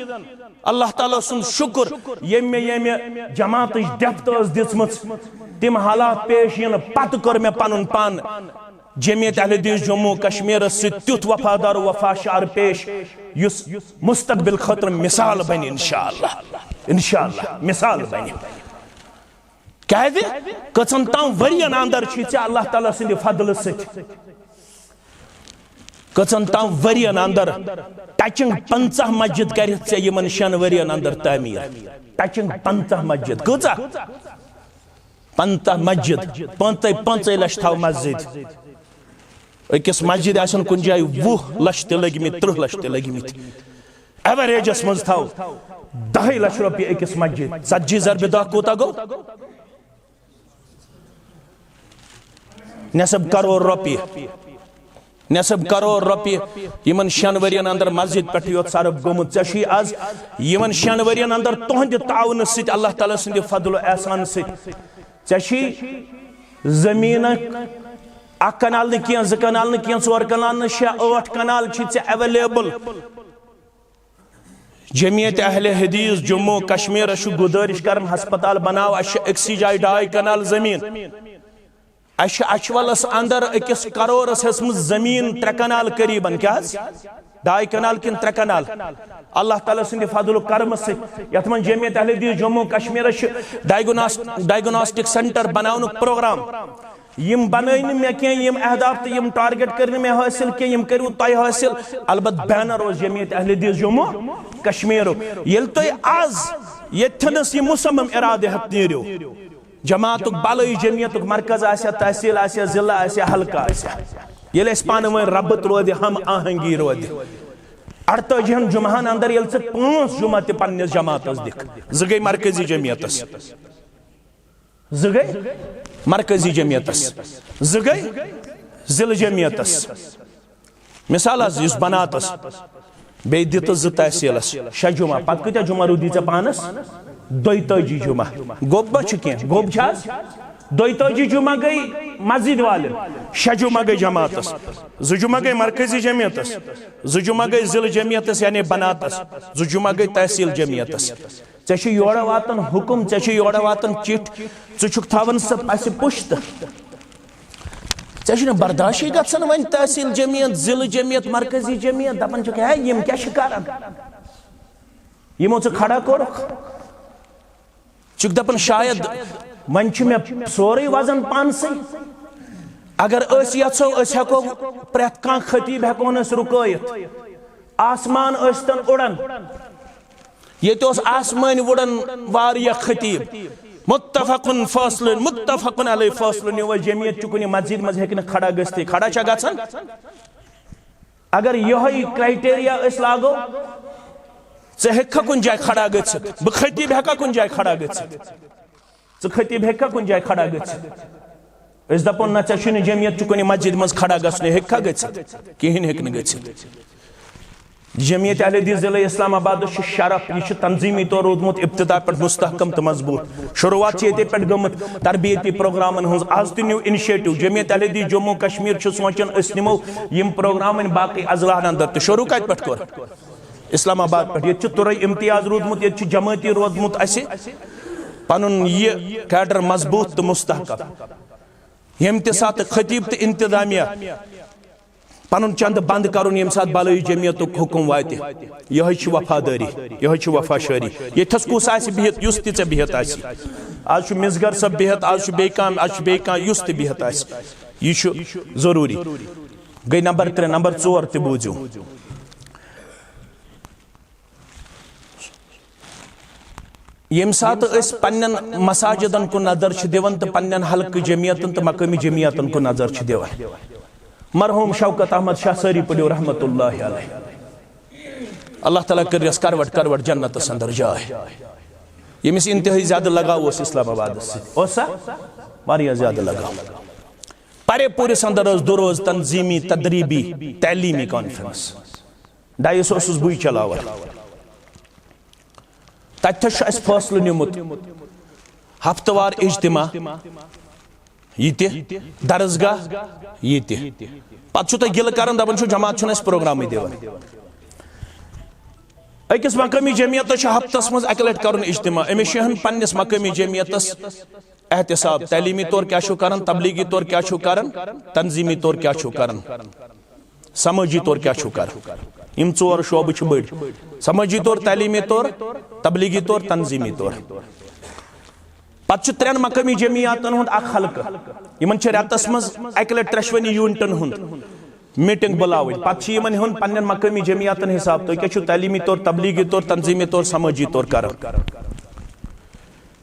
अल्लाह ताला सुन शुक्र ये जमात डेफ्त दिसमच तिम हालात पेश इन पत कर मे पन पान जमियत अहले हदीस जम्मू कश्मीर तुथ वफादार वफा शार पेश युस मुस्तकबिल खतर मिसाल बन इंशाअल्लाह इंशाअल्लाह मिसाल बन क्या कचन तम वरियन अंदर अल्लाह ताला सिंद फजल सत कचन तम वरियन अंदर टचिंग 50 मस्जिद कर 6 वरियन अंदर तामीर टचिंग 50 मस्जिद कचा 50 मस्जिद 5 लाख थव मस्जिद अकिस मस्जिद आसन कुन जाय 20 लाख ते लगिमित 30 लाख ते लगिमित एवरेजस मज थव 10 लाख रुपये अकिस मस्जिद 40 ज़रबे 10 कोता गो नसब करोड़ रुपये नसब करोड़ रुपये यमन 6 वरियन अंदर मस्जिद पे योत सरफ गोमुत ची आज यमन 6 वरियन अंदर तुहद ताउन सत अल्लाह ताला सिंद फजल एहसान सत ची जमीन 1 कनाल न किया 2 कनाल न किया 4 कनाल न 6 8 कनाल अवेलेबल जमीयत अहले हदीस जम्मू कश्मीर गुजारिश कर हस्पताल बनाओ अक्सी जाए 2.5 कनाल जमीन अचवलस अंदर 1 करोड़ जमीन 3 कनाल करीबन क्या 2.5 कनाल किन 3 कनाल अल्लाह ताला सिंह फजल करम से यथ मन जमीयत अहले हदीस जम्मू कश्मीर डायग्नोस्टिक सेंटर बनाने प्रोग्राम यम बनैन मे कह यम अहदाफ तो यम टारगेट कर मे हासिल कह यम करू तय हासिल अलबत बैनर रोज जमीयत अहले हदीस जम्मू कश्मीर येल तय आज यथनस ये मुसम्मम इरादे हत नीरो जमातुक बालई जमीयतुक मरकज आसिया तहसील आसिया जिला आसिया हल्का आसिया येल इस पान वन रबत रोद हम आहंगी रोद 48 जुमहन अंदर येल से 5 जुमा ते पन्नस जमातस दिख जगई मरकजी जमीयतस जगई मरकजी जमीयतस जगई जिल जमीयतस मिसाल इस बनातस बे दित 2 तहसीलस 6 जुमा पत कत जुमा रूदी चे पानस 22 जुमा गोब कह गोब 22 जुमा गई मस्जिद वाले 6 जुमा गई जमातस 2 जुमा गई मरकजी जमीयतस 2 जुमा गई जिल जमीयतस यानी बनातस 2 जुमा गई तहसील जमीयतस ऐसे योड़ वातन हुकुम ऐसे योड़ वातन चिट चुक थावन सब अस पुश्त ऐसे बर्दाश्त गन वन तहसील जमीयत जिल जमीयत मरकजी जमीयत दपन है यम क्या कर यमो खड़ा कोरख चुक दपन शायद मन मे सोरे वजन पान से अगर यथो हेको प्रेत कह खतीब हेकोन रुकैत आसमान तन उड़न ये आसमान उड़न वारिया खतीब मुत्तफकुन फैसलन मुत्तफकुन अलैहि फैसलन वो जमीयत चुकुन मस्जिद मज हेक खड़ा गस्ती खड़ा चा गछन अगर यही क्राइटेरिया लागो से हेक्का कुन जाय खड़ा गछित ब खतीब हेक्का कुन जाय खड़ा गछित से खतीब हेक्का कुन जाय खड़ा गछित इस दपन न चशिन जमीयत चुकुन मस्जिद मज खड़ा गछने हेक्का गछित किहिन हेकन गछित जमीयत अहले हदीस जिले इस्लामाबाद शरफ यह तंजीमी तौर रोदमुत इब्तिदा पे मुस्तहकम तो मजबूत शुरुआत ये पे गमत तरबियती प्रोग्रामन हज आज तो न्यू इनिशिएटिव जमीयत अहले हदीस जम्मू कश्मीर सोचान निमो यम प्रोग्राम बाकी अजलान अंदर तो शुरू कत पे कोर इस्लामाबाद पे ये तुरई इम्तियाज रोदमुत ये जमाती रोदमुत पनुन ये कैडर मजबूत तो मुस्तहकम यम ते साथ खतीब तो इंतजामिया पनुन चंद बंद करुन यम साथ बालई जमीयत हुकुम वाते यह वफादारी यह वफाशारी यथस कुस बिहत युस ते बिहत आज मिसगर सब बिहत आज बे युस ते बिहत यह जरूरी गई नंबर 3 नंबर 4 ते बूझू यम साथ पन्न मसाजिदन को नजर दिवन तो पन्न हल्क जमीयतन तो मकामी जमीयतन को नजर दिवन मरहूम शौकत अहमद शाह सरी पड़ो रहमतुल्लाह अलैह अल्लाह ताला कर करवट करवट जन्नत अंदर जाए यमिस इंतहाई ज्यादा लगाव इस्लामाबाद से ज्यादा लगाव परे पूरे अंदर दुरोज तंजीमी तदरीबी तैलीमी कॉन्फ्रेंस डाइस बुई चलावन तथ फैसलो निमुत हफ्तवार इज्तिमा ये दरसगाह ये पे गिल कर दपान जमात प्रोग्राम दिवान अकिस मकामी जमीयत हफ्तस मज अक लट कर इज्तिमा अमिस पन्नस मकामी जमीयतस एहतसाब तलीमी तौर क्या कर तबलीगी तौर क्या कर तंजीमी तौर क्या कर समाजी तौर क्या कर यम 4 शोब बड़ समाजी तौर तलीमी तौर तबलीगी तौर तंजीमी तौर पे 3 मकामी जमीयतन हुंद हल्क इन रेतस मज अक लट 3 यूनिटन हुंद मीटिंग बुलावन पे पन्न मकामी जमीयतन हिसाब तुम क्या तलीमी तौर तबलीगी तौर तंजीमी तौर समाजी तौर कर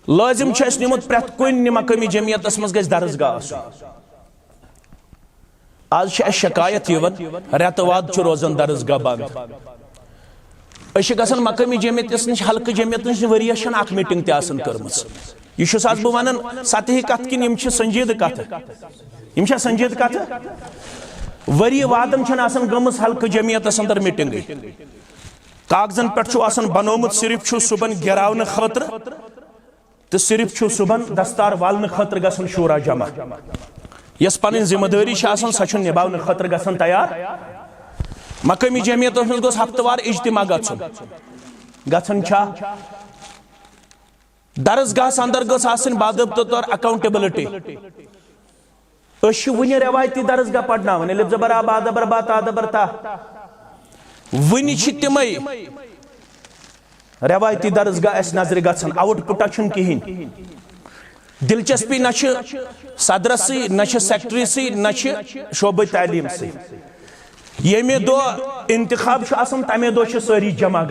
लाजिम निमुत प्रेत कुन मकामी जमीयतस मज गज दरसगाह आज शिकायत रेत वाद रोजान दरसगाह बंद गसन मकामी जमीयत नश हल्क जमीयत नश वरियस मीटिंग तर्म यह आज बह वन सतही कत कि संजीद कत संजीद कत वरी वादन गमस हल्क जमीयतस अंदर मीटिंग कागजन पे बनोमुत सिर्फ सुबन गिरावन खतर तो सिर्फ सुबन दस्तार वालन खतर गसन शूरा जमा यस पन जिम्मेदारी सह निभाने खतर गसन तैयार। मकामी जमीयत मज हफ्तवार इज्तिमा गन दरसगाह अंदर गन बाज़ाब्ता तौर अकाउंटेबिलिटी। वन रवायती दरसगाह पढ़नावन बरबा वन तम रवायती दरसगाह नजर गन आउटपुटा कहें दिलचस्पी न सदरस न सेक्रेटरी सी न शोबे तालीम सी। ये दो इंतखाब तमे दो सारी जमा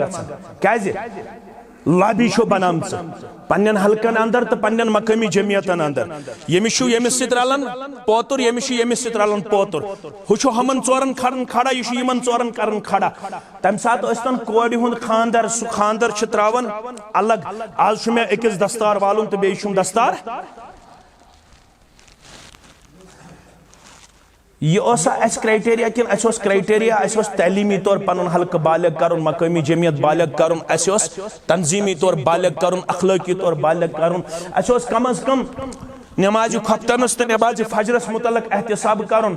गज लॉबी बनाम पन्न हल्कन अंदर तो पन्न मकामी जमीयतन अंदर यमिस रलन पोतुर यमिस रलन पोतुर हु हमन चोरन खड़ा यह यमन चोरन कर खड़ा तम सात कोड़ हुंद खानदर सह खानदर त्रावन अलग। आज मे अकिस दस्तार वालुन तो बेम दस्तार यह क्राइटेरिया कि क्राइटेरिया तलीमी तौर पन हल्क बालिग कर मकामी जमीयत बालिग कर तंजीमी तौर बालिग कर अखलाकी तौर बालिग कर कम अज कम नमाज खफ्तनस तो नमाज फजरस मुतलक एहतसाब कर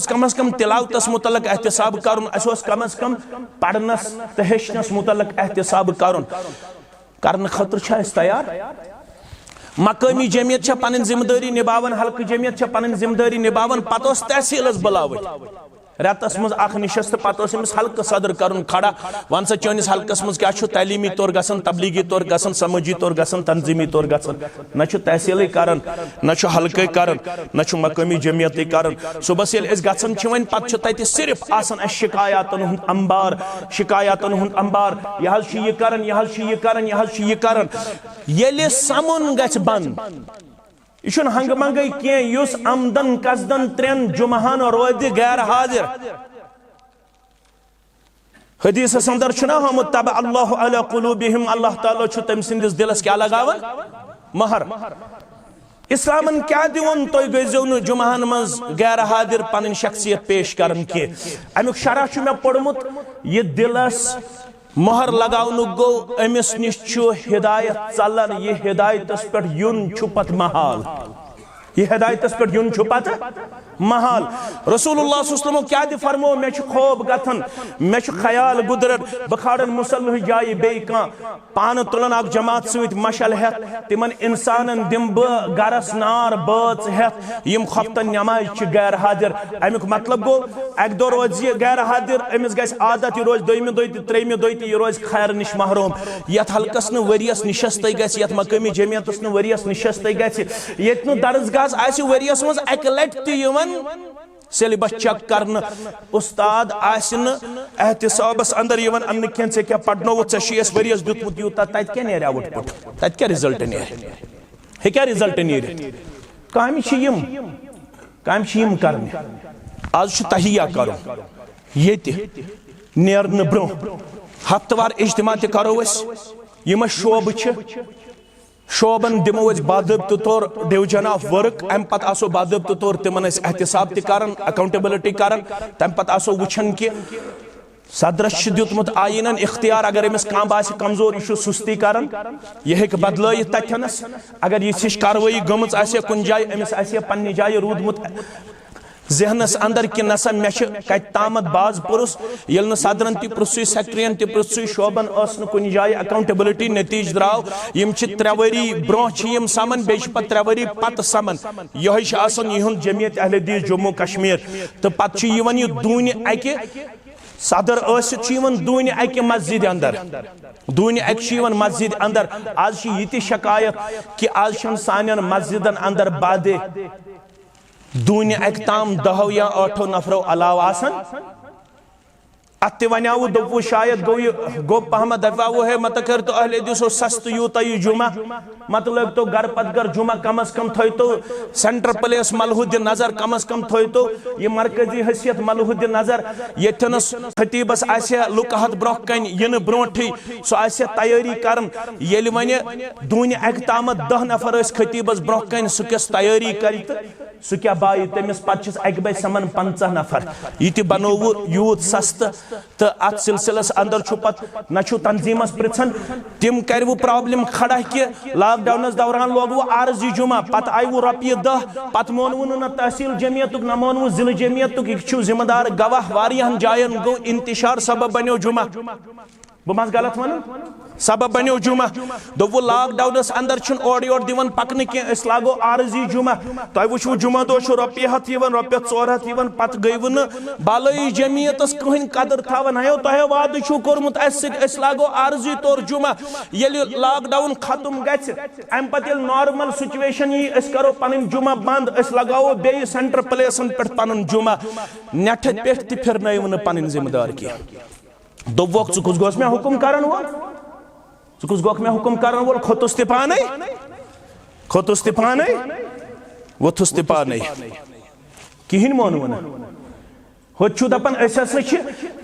कम अज कम तिलावतस मुतलक एहतसाब कर कम अज कम पढ़नस तो हेचनस मुतलक एहतसाब कर खतर तैयार। मकामी जमीयत पन जिम्मेदारी निभावन हल्क जमीयत पन जिम्मेदारी निभावन पत तहसील बुलाव रतस मज नशस्त पत हल्क सदर कर खड़ा वन सा चनिस हल्कस मज क्या तलीमी तौर गसन तबलीगी तौर गसन समझी तौर गसन तंजीमी तौर गसन न तहसील कर न हल्क कर न मकामी जमीयत कर सुबह गसन वन पे सिर्फ आसान शिकायतन हुंद अंबार शिकायतन हुंद अंबार यह कर यह कर यह कर ये समुन गछ बंद यह हंग मंग कह आमदन कसदन 3 जुमहन रोद गैर हाजिर। हदीस अंदर हमत तब अल्लाह अला कुलूबिहिम अल्लाह ताला तम सिंदिस दिलस क्या लगावन महर। इस्लामन क्या दिवन तुम गो न जुमहन मज गैर हाजिर पन शख्सियत पेश कर अमुक शरह मे पढ़मुत यह दिलस महर लगावन गो अमिस निश हिदायत चलन यह हिदायतस पे यून पत महाल यह हिदायतस पे यून पत महाल। रसूलुल्लाह सल्लल्लाहु अलैहि क्या फरमो मे खौब गथन मे ख्याल गुदरन बह खाड़न मुसल्ह जाय बे पान तुलन अक जमात सत मशल हेत तिमन इंसानन दिम बह गरस नार बच हेत यम खफ्तन नमाज गैर हाजिर। अमुक मतलब गो अक दो रोज यह गैर हाजिर अमिस गस आदत यह रोज दोयमे दोय त्रेयमे दोय यह रोज खैर निश महरूम यथ हल्कस न वरियस निशस्त गस यथ मकामी जमीयतस न वरियस निशस्त गस ये दरसगाह आसि वरियस मज अक लट त सिलेबस चेक करन उस्ताद एहतसाबस अंदर अन्न क्या क्या पढ़नो वरियस दुतमुत यूता तत क्या नेर आउटपुट तत क्या रिजल्ट नेर क्या रिजल्ट नेर काम कर आज तहिया कर ये नेरन ब्रो हफ्तवार इज्तिमा करो यम शोब शोबन दिमो बाज़ाब्ता तौर डिवीजन ऑफ वर्क अम पत आसो बाज़ाब्ता तौर तिमन एहतसाब कर अकाउंटेबिलिटी कर तम पत आसो वुचन कि सदरस दितमुत आयीनन इख्तियार अगर अमिस कम बास कमजोर यह सुस्ती कर यह हेक बदल तथनस अगर यह कार्रवाई गम कुन जाय अमिस पन्ने जाय रूदमुत जहनस अंदर कि नसा मे कत तामत बाज पुरुस ये सदरन तह पृथ्वी सेक्रेटरियन तह पृथ्वी शोबन कुन जाय अकाउंटेबिलिटी नतीज द्राव यम 3 वरी ब्रोह समन बे 3 वरी पत समन यह जमीयत अहले हदीस जम्मू कश्मीर तो पत यह दून अकि सदर दून अकि मस्जिद अंदर दून अक मस्जिद अंदर आज ये शिकायत कि आज सान मस्जिदन अंदर बादे दून अक ताम 10 या 8 नफरों अलाव आसन अत वनाव दपु शायद गो पहम दपावो है मत कर तो अहले हदीसो सस्त यूता यह जुमा मत लग तो घर पत घर जुमा कम अज कम थो तो सेंटर प्लेस मलहुद नजर कम अज कम थो तो यह मरकजी हैसियत मलहुद नजर यथनस खतीबस लुक हथ ब्रोह कन इन ब्रोठी सह तैयारी कर वन दून अक ताम 10 नफर खतीबस ब्रोह कन सह कस तैयारी कर सह क्या बाई तमिस पत अक बज समान 50 नफर यह बनोव यूत सस्त तो अत सिलसिलस अंदर पत न तंजीमस पृछन तिम करव प्रॉब्लम खड़ा कि लॉकडाउन दौरान लोगो आर्जी जुमा पत आयु रपये 10 पत मोनव न तहसील जमियत न मोनव जिल जमियत यह जिम्मेदार गवाह वारियान जायन गो इंतशार सबब बनो जुमा बह गलत वन सबब बनो जुमा दोपो लॉकडाउन अंदर ओर योर दिवन पकन की लागो आर्जी जुमा तुम वो जुमा दो रपये 100 रपये 400 पत गई न बालई जमियत कहीं कदर थावन हयो तुह वाद कोर्मुत लागो आर्जी तौर जुमा ये लॉकडाउन खत्म गम पे नॉर्मल सिचुएशन यी करो पन जुमा बंद लगाओ बे सेंटर प्लेसन पे पन जुमा नेठ पे फिरनव न पन जिम्मेदार की दोपक च कुस गोस मे हुकुम करन वोल च कुस गोक मे हुकुम करन वोल खोतुस ते पाने वोथुस ते पाने किहिन मोनवन हो दपन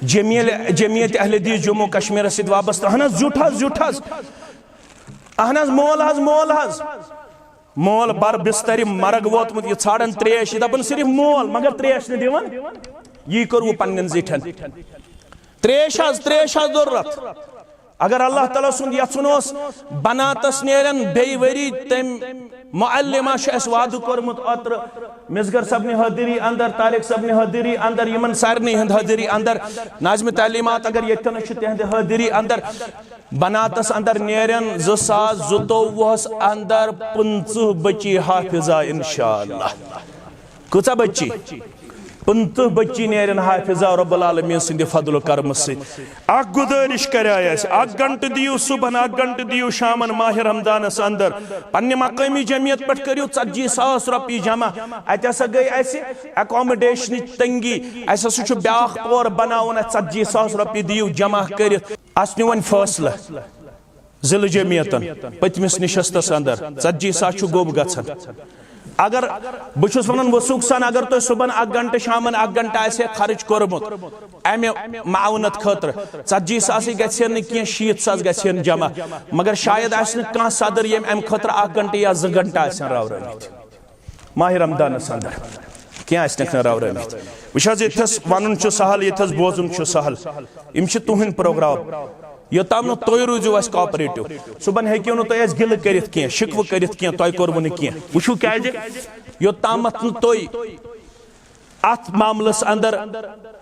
जमियत अहले हदीस जम्मू कश्मीर सत वाबस्त झूठ मोल बर बिस्तरी मरग वोतमुत यह छाड़न त्रेश दपन सिर्फ मोल मगर त्रेश न दिवन यह कर पन्न जिठन त्रेश जरूरत अगर अल्लाह ताला सुन यचुन बनातस नेरन बे वरी तम मुअल्लिमा वाद कोर्मुत अत्र मिसगर सबने हदरी अंदर तारिक सबने हदरी अंदर यमन सारनी हंद हदरी अंदर नाज़िम तालीमात अगर यतन तिहद हदरी अंदर बनातस अंदर नेरन 2022 अंदर 50 बच्ची हाफिजा इंशाअल्लाह कुछ बच्ची 50 बच्ची नेरन हाफिजा रब्बुल आलमीन सिंध फजल करम गुजारिश करायस 1 घंटे दियो सुबह 1 घंटे दियो शामन माह रमजान अंदर पन्ने मकामी जमियत पे करियो 40,000 रपये जमा अत गई अकोमोडेशन तंगी ब्या तौर बनावन 40,000 रपये दियो जमा कर वन फैसला जिल जमियतन पतमिस निशस्तस अंदर 40,000 गोब गन अगर बहुत वन वसूख सान अगर तुम सुबह 1 घंटे शामन 1 घंटे खर्च कोर्मुत अमे मावनत खतर 40,000 गन कह 60,000 गन जमा मगर शायद कह सदर ये अम खतर 1 घंटे या 2 घंटे रावरमित माह रमदान अंदर क्या रावरमित वस वन सहल ये बोजन सहल यम तुहद प्रोग्राम योताम न तुम रूजू अस कोऑपरेटिव सुबह हेक्यो न तुम गिल करित कह शिकव करित कह तुम कोरवु न कह वुचु क्या योताम न तुम अत मामलस अंदर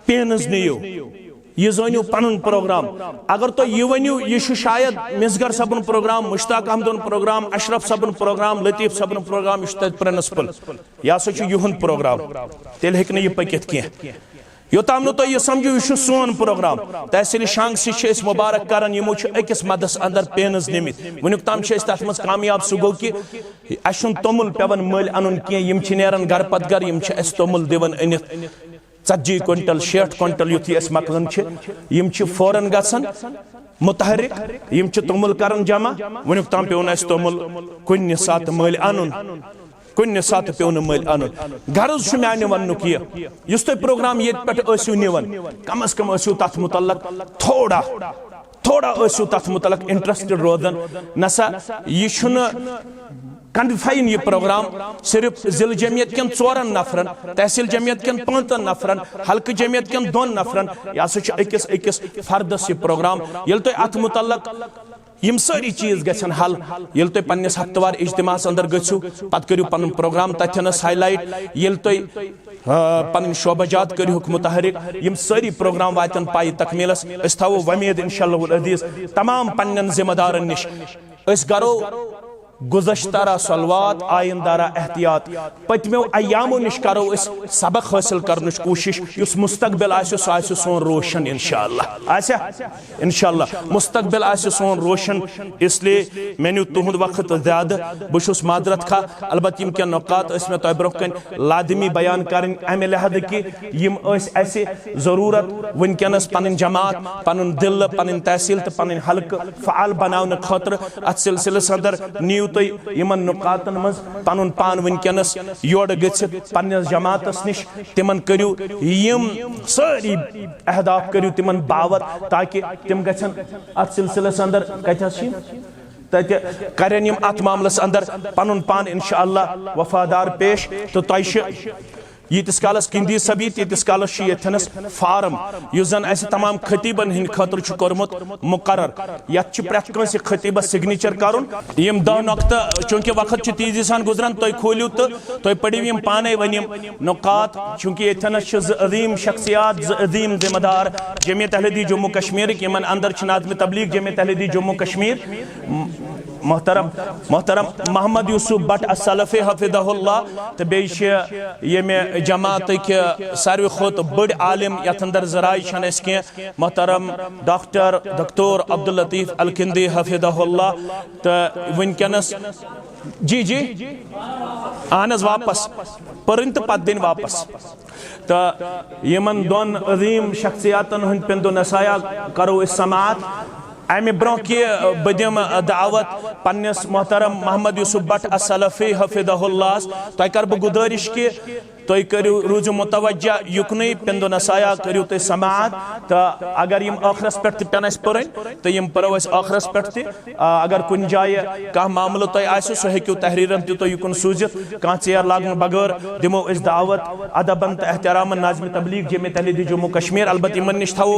पेनस नियो यह जनियो पन प्रोग्राम अगर तुम यह वनियो यह शायद मिसगर सबन प्रोग्राम मुश्ताक अहमदन प्रोग्राम अशरफ सबन प्रोग्राम लतीफ सबन प्रोग्राम यह प्रिंसिपल यह हसा युहद प्रोग्राम तेल हेक यह पकित कह योताम न तुम यह समझो यह सोन प्रोग्राम तहसील शांग से मुबारक करान यमो अकिस मदस अंदर पेनस निमित वनुक ताम तथ मज कामयाब सह गो कि अस तोमुल पेवन मल अन कह नेरान गर पत गर तोमुल दिवन अनित 40 क्विंटल 60 क्विंटल युथी मकलन फौरन गसन मुतहरिक यम तोमुल करान जमा वनुक ताम पेवन तोमुल कुन सात मल अन कुन सात पे मल अन गर्ज माने वनुक यह तुम प्रोग्राम ये पे निवन कम अज कम तथ मुतलक थोड़ा तथ मुतलक इंटरेस्टेड रोजान नसा यह कन्फाइन यह प्रोग्राम सिर्फ जिल जमियत कन 4 नफरन तहसील जमियत कन 5 नफरन हल्क जमियत कन 2 नफरन यह अकिस फर्दस यह प्रोग्राम ये तुम अत मुतलक यम सारी चीज गन हल ये तुम पन्नस हफ्तवार इज्तिमास अंदर गु पत करू पन प्रोग्राम तथनस हाईलाइट ये तुम पन शोबाजात करू मुतहरिक यम सारी प्रोग्राम वातन पाई तकमीलस थो वमीद इंशाअल्लाह अजीज तमाम पन्न जिम्मेदारन निश करो गुज़श्तारा सलवात आइंदारा एहतियात पतमो अयामो निश करो सबक हासिल करने कोशिश उस मुस्तकबिल सह सोन रोशन इंशाअल्लाह मुस्तकबिल सोन रोशन इसलिए मेनू तुहद वक्त ज्यादा बहुत माजरत खा अलबत् यम क्या नुकात मे तुम ब्रोह कन लाजमी बयान कर अमे लिहाज कि जरूरत वनकस पन जमात पन दिल पन तहसील तो पन हल्क फ़ाल बनाने खतर अत सिलसिलस अंदर नीव तुम नुकातन मज पन पान वनकस योर गन्नस जमातस निश तिमन करू यम सारी अहदाफ करू तिमन बावत ताकि तिम गन अत सिलसिलस अंदर कत तत करन यम अत मामलस अंदर पनुन पान इंशाअल्लाह वफादार पेश तो तय यीतिस कालस किंदी सभी तीतिस कालस यथनस फार्म युस जन ऐसे तमाम खतीबन हिंद खतर कोर्मुत मुकर्रर यत प्रेथ कंस खतीबस सिग्नेचर करुन यम 10 नक्ता चूंकि वक्त तेजी सान गुजरान तुम खोलियो तो तुम पढ़ियो यम पाने वनिम नुकात चूंकि यथनस अजीम शख्सियात अजीम जिम्मेदार जमीयत अहले जम्मू कश्मीर यमन अंदर नाज़िम तबलीग जमीयत अहले जम्मू कश्मीर मोहतरम मोहम्मद यूसुफ भट्ट असलफ़ी हफिज़हुल्लाह तो बेमे जमात के सारे खुद बड़ आलिम यथ अंदर जराय कह मोहतरम डॉक्टर अब्दुल लतीफ़ अलकिंदी हफिज़हुल्लाह तो वनकनस जी अहन वापस पर्न तो पत दिन वापस तो यमन दोन अजीम शख्सियातन हंद पेंदो नसाया करो इस समात अमे ब्रोह कि बह दिम दावत पन्नस मोहतरम मोहम्मद यूसुफ भट्ट असलफ़ी हफिज़हुल्लाह तुम कर बह गुजारिश कि तुम करू रूजू मुतवज्जा युकन पेंदो नसाया करू तुम समात तो अगर यम आखरस पे पेन पर्न तो यम परो आखरस पे अगर कुन जाए कह मामल तुम सह हेकू तहरीरन तुम युकन सूजित कह चेयर लागन बगैर दिमो दावत अदबन तो एहतरामन नाज़िम तबलीग जमीयत अहले दिल जम्मू कश्मीर अलबत्त यमन निश थो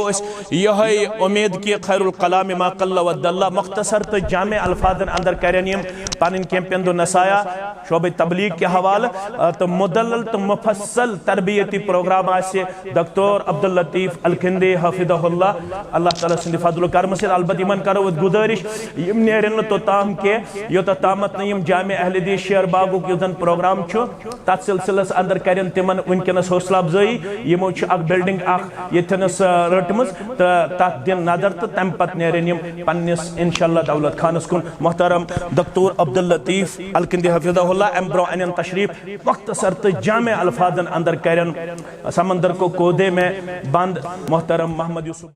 ये उम्मीद कि खैरुल कलाम मा कल्ल व दल्ला मुख्तसर तो जामे अल्फाजन अंदर करन यम पन कह पेंदो नसाया शोबे तबलीग के हवाले तो मुदल्लल तो मुफस्सल तरबियती प्रोग्राम डॉक्टर अब्दुल लतीफ़ अलकिंदी हफिज़हुल्लाह अल्लाह ताला सिंद फजल करम से अलबत्त यमन करो गुजारिश यम नेरन तोताम के योत तामत यम जामे अहले हदीस शेर बागुक युजन प्रोग्राम तथ सिलसिलस अंदर करन तिमन वनकनस हौसला अफजाई यमो बिल्डिंग यथनस रटमज तो तथ दिन नजर तो तम पत नेरन यम पन्निस इंशाअल्लाह दौलत खानस कुन मोहतरम डॉक्टर अब्दुल लतीफ़ अलकिंदी हफिज़हुल्लाह अम ब्रो अन तशरीफ मुख्तसर तो जामे अल्फाजन अंदर करन समंदर को कोदे में बंद मोहतरम मोहम्मद यूसुफ।